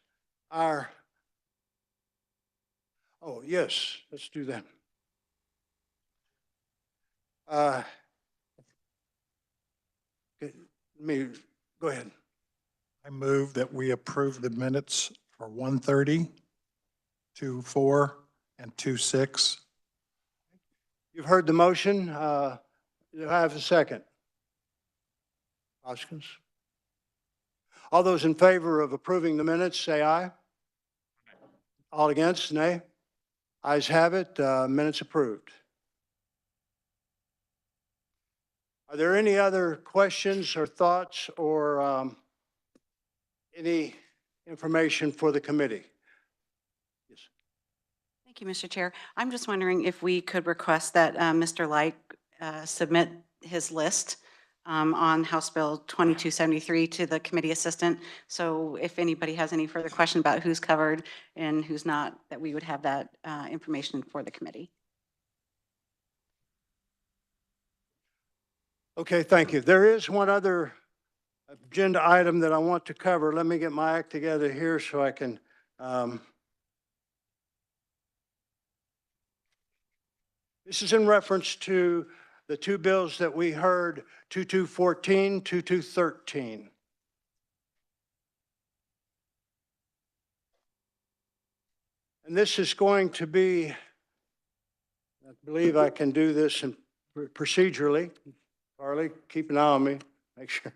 our, oh, yes, let's do that. Let me, go ahead. I move that we approve the minutes for 1:30, 2:04, and 2:06. You've heard the motion. Do I have a second? Hoskins. All those in favor of approving the minutes, say aye. All against, nay. Ayes have it. Minutes approved. Are there any other questions or thoughts or any information for the committee? Yes. Thank you, Mr. Chair. I'm just wondering if we could request that Mr. Light submit his list on House Bill 2273 to the committee assistant. So if anybody has any further question about who's covered and who's not, that we would have that information for the committee. Okay, thank you. There is one other agenda item that I want to cover. Let me get my act together here so I can this is in reference to the two bills that we heard, 2214, 2213. And this is going to be, I believe I can do this procedurally. Carly, keep an eye on me, make sure.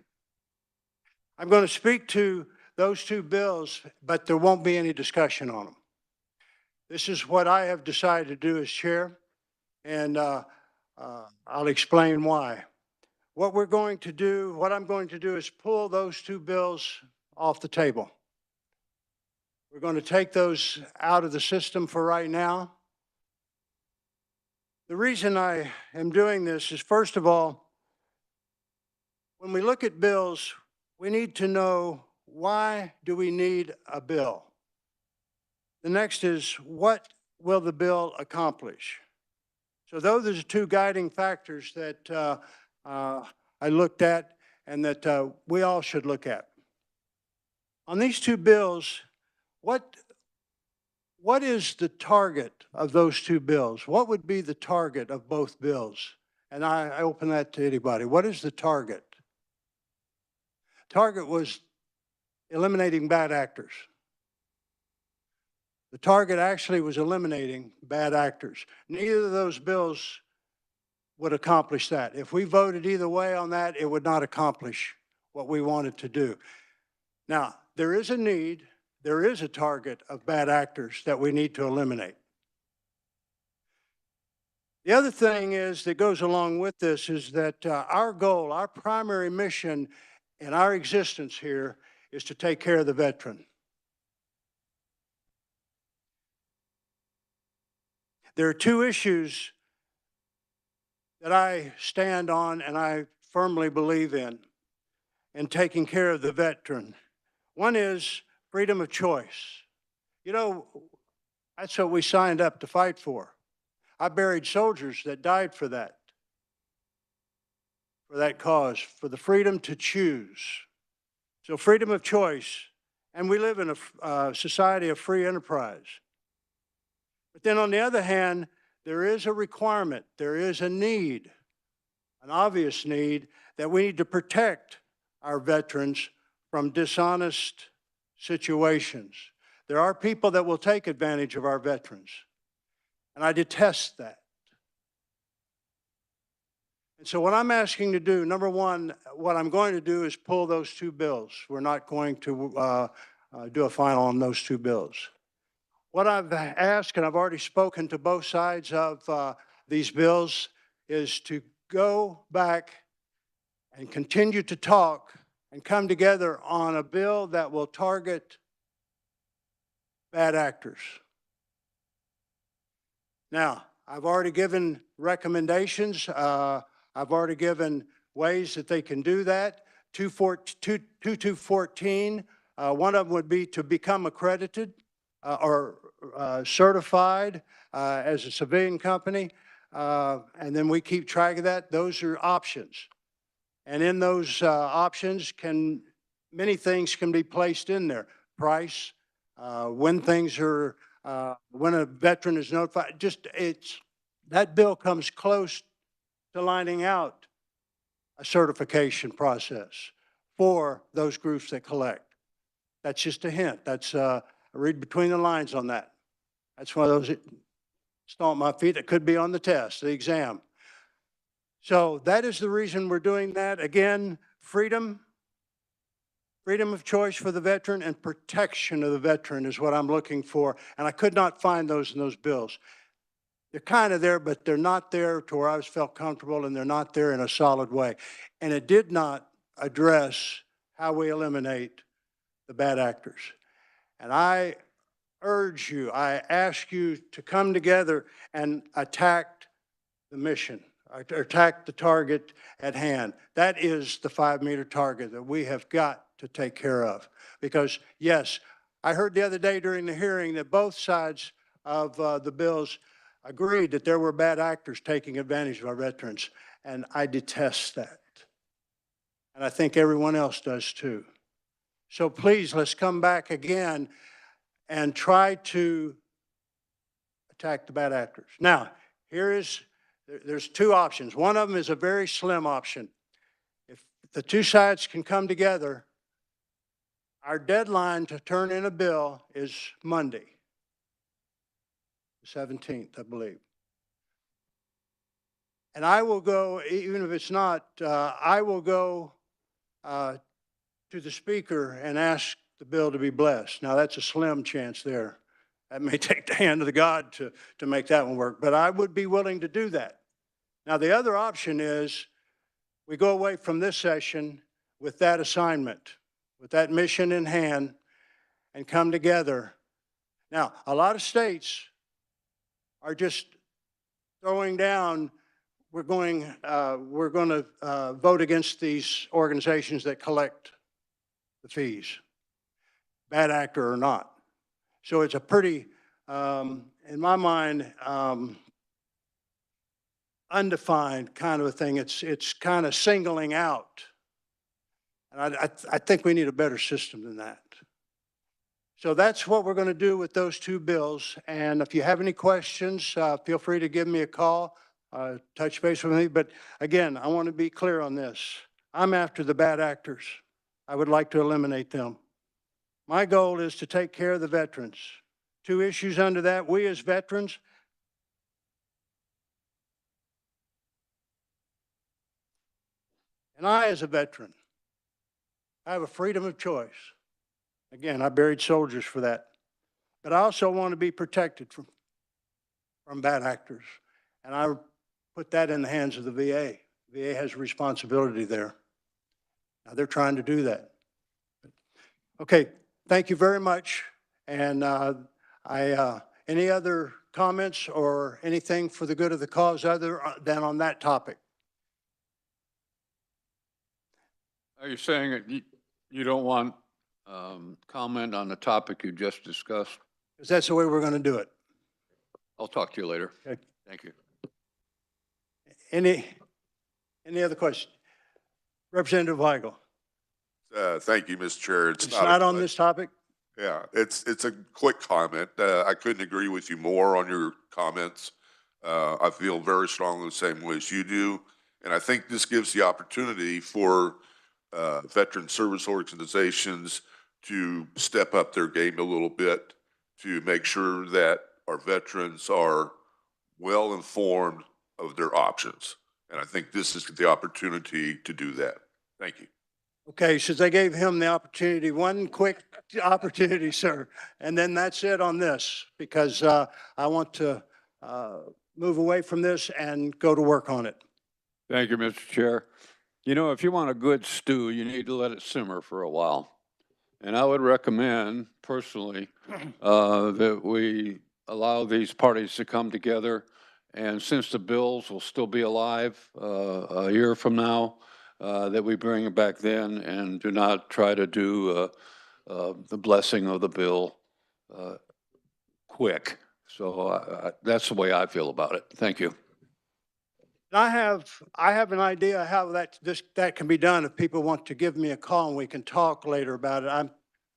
I'm going to speak to those two bills, but there won't be any discussion on them. This is what I have decided to do as chair, and I'll explain why. What I'm going to do is pull those two bills off the table. We're going to take those out of the system for right now. The reason I am doing this is, first of all, when we look at bills, we need to know, why do we need a bill? The next is, what will the bill accomplish? So those are the two guiding factors that I looked at and that we all should look at. On these two bills, what is the target of those two bills? What would be the target of both bills? And I open that to anybody. What is the target? Target was eliminating bad actors. The target actually was eliminating bad actors. Neither of those bills would accomplish that. If we voted either way on that, it would not accomplish what we wanted to do. Now, there is a need, there is a target of bad actors that we need to eliminate. The other thing is that goes along with this is that our goal, our primary mission in our existence here is to take care of the veteran. There are two issues that I stand on and I firmly believe in taking care of the veteran. One is freedom of choice. You know, that's what we signed up to fight for. I buried soldiers that died for that cause, for the freedom to choose. So freedom of choice, and we live in a society of free enterprise. But then on the other hand, there is a requirement, there is a need, an obvious need, that we need to protect our veterans from dishonest situations. There are people that will take advantage of our veterans, and I detest that. And so what I'm asking to do, number one, what I'm going to do is pull those two bills. We're not going to do a final on those two bills. What I've asked, and I've already spoken to both sides of these bills, is to go back and continue to talk and come together on a bill that will target bad actors. Now, I've already given recommendations. I've already given ways that they can do that. 2214, one of them would be to become accredited or certified as a civilian company, and then we keep track of that. Those are options. And in those options, many things can be placed in there. Price, when things are, when a veteran is notified, that bill comes close to lining out a certification process for those groups that collect. That's just a hint. That's, I read between the lines on that. That's one of those stomp my feet that could be on the test, the exam. So that is the reason we're doing that. Again, freedom of choice for the veteran and protection of the veteran is what I'm looking for. And I could not find those in those bills. They're kind of there, but they're not there to where I felt comfortable, and they're not there in a solid way. And it did not address how we eliminate the bad actors. And I urge you, I ask you to come together and attack the mission, attack the target at hand. That is the 5-meter target that we have got to take care of. Because yes, I heard the other day during the hearing that both sides of the bills agreed that there were bad actors taking advantage of our veterans, and I detest that. And I think everyone else does too. So please, let's come back again and try to attack the bad actors. Now, there's two options. One of them is a very slim option. If the two sides can come together, our deadline to turn in a bill is Monday, the 17th, I believe. And I will go, even if it's not, I will go to the speaker and ask the bill to be blessed. Now, that's a slim chance there. That may take the hand of the God to make that one work, but I would be willing to do that. Now, the other option is we go away from this session with that assignment, with that mission in hand, and come together. Now, a lot of states are just throwing down, we're going to vote against these organizations that collect the fees, bad actor or not. So it's a pretty, in my mind, undefined kind of a thing. It's kind of singling out. And I think we need a better system than that. So that's what we're going to do with those two bills. And if you have any questions, feel free to give me a call, touch base with me. But again, I want to be clear on this. I'm after the bad actors. I would like to eliminate them. My goal is to take care of the veterans. Two issues under that: we as veterans and I as a veteran, I have a freedom of choice. Again, I buried soldiers for that. But I also want to be protected from bad actors. And I put that in the hands of the VA. VA has a responsibility there. Now they're trying to do that. Okay, thank you very much. And any other comments or anything for the good of the cause other than on that topic? Are you saying that you don't want comment on the topic you just discussed? Because that's the way we're going to do it. I'll talk to you later. Okay. Thank you. Any other questions? Representative Weigel. Thank you, Mr. Chair. It's not on this topic? Yeah, it's a quick comment. I couldn't agree with you more on your comments. I feel very strongly the same way as you do. And I think this gives the opportunity for veteran service organizations to step up their game a little bit to make sure that our veterans are well informed of their options. And I think this is the opportunity to do that. Thank you. Okay, since I gave him the opportunity, one quick opportunity, sir, and then that's it on this, because I want to move away from this and go to work on it. Thank you, Mr. Chair. You know, if you want a good stew, you need to let it simmer for a while. And I would recommend personally that we allow these parties to come together. And since the bills will still be alive a year from now, that we bring it back then and do not try to do the blessing of the bill quick. So that's the way I feel about it. Thank you. I have an idea how that can be done. If people want to give me a call and we can talk later about it,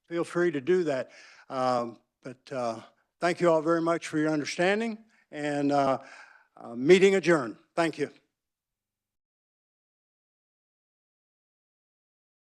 feel free to do that. But thank you all very much for your understanding, and meeting adjourned. Thank you.